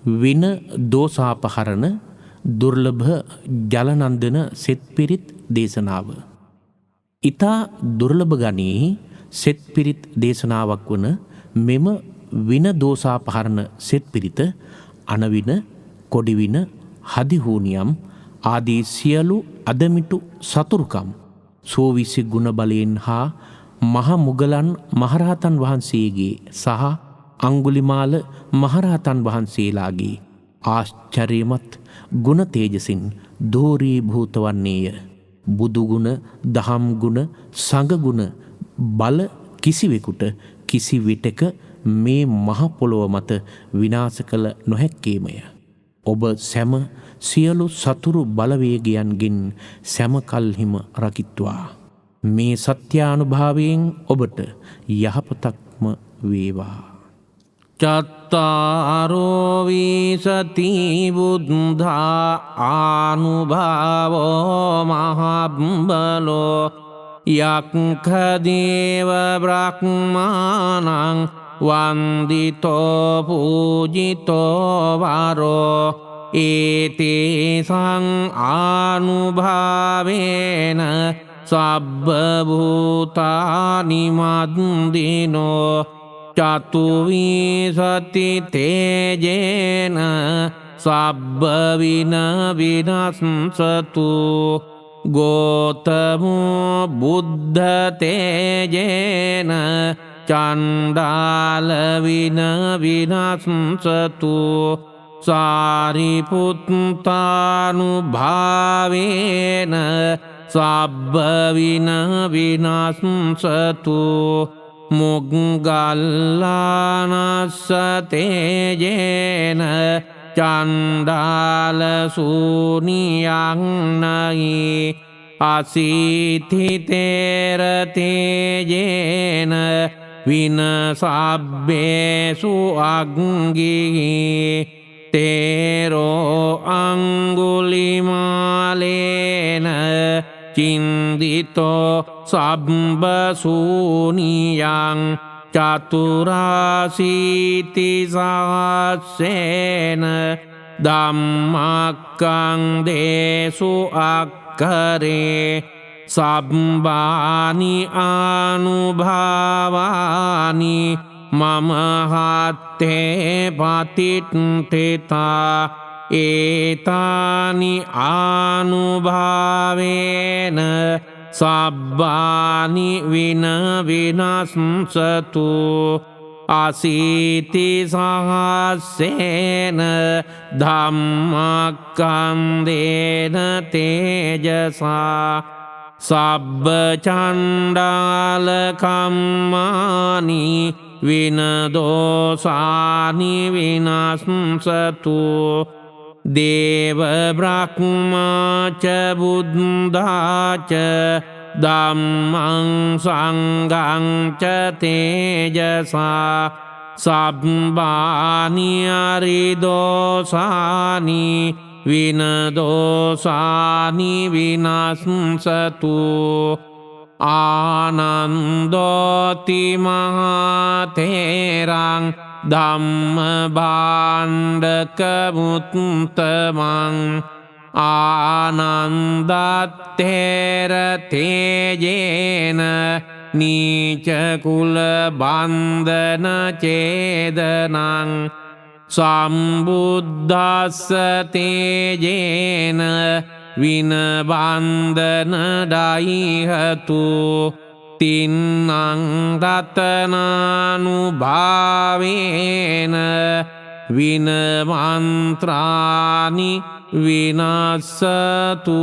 වින දෝසාපහරණ දුර්ලභ ජලනන්දන සෙත් පිරිත් දේශනාව. ඊතා දුර්ලභ ගණයේ සෙත් පිරිත් දේශනාවක් වන මෙම වින දෝසාපහරණ සෙත් පිරිත අනවින, කොඩිවින, හදිහූනියම් ආදී සියලු අදමිටු සතුරුකම් සෝවිසි ගුණ බලයෙන් හා මහ මුගලන් මහරහතන් වහන්සේගේ සහ අංගුලිමාල මහරහතන් වහන්සේලාගේ ආශ්චර්යමත් ගුණ තේජසින් දෝරීභූත වන්නේය. බුදුගුණ, දහම් ගුණ, සංඝගුණ බල කිසිවෙකුට කිසි විටක මේ මහ පොළොව මත විනාශ කළ නොහැක්කේමය. ඔබ සැම සියලු සතුරු බලවේගයන්ගෙන් සැම කල්හිම රකිත්වා. මේ සත්‍යානුභාවයෙන් ඔබට යහපතක්ම වේවා. චත්තාරෝ විසති බුද්ධා ආනුභාවෝ මහබ්බලෝ යක්ඛදේව බ්‍රහ්මාණං වන්දිතෝ පූජිතෝ වරෝ ඒතේසං ආනුභාවේන සබ්බ භූතානි මද්දිනෝ චතුවිසති තේජේන සබ්බ වින විනස්සතු ගෝතමෝ බුද්ධ තේජේන චණ්ඩාල වින විනස්සතු සාරිපුත්තානුභාවේන සබ්බ වින විනස්සතු මුග්ගල්ලානස්ස තේජේන චණ්ඩාල සූනියං නයි අසීතිතේර තේජේන විනසබ්බේසු අග්ගී තේරෝ අංගුලිමාලේන චින්දිතෝ සබ්බසූනියං චතුරාසීති සහස්සේන ධම්මක්ඛං දේසු අක්ඛරේ සබ්බානි ආනුභාවානි මම හත්තේ පතිට්ඨිතා ඒතානි ආනුභාවේන සබ්බානි වින විනස්සතු අසීති සහස්සේන ධම්මක්ඛන්දේන තේජසා සබ්බ චණ්ඩාල කම්මානි වින දෝසානි විනස්සතු දේව බ්‍රහ්මා ච බුද්ධා ච ධම්මං සංඝං ච තේජසා සබ්බානි අරිදෝසානි වින දෝසානි විනස්සතු ආනන්දෝති මහතේරං ධම්ම භාණ්ඩක මුත්තමං ආනන්දත්තේර තේජේන නීච කුල බන්ධන චේදනං සම්බුද්දස්ස තේජේන වින බන්ධන ඩයිහතු තින්නං රතනානුභාවේන වින මන්ත්‍රානි විනස්සතු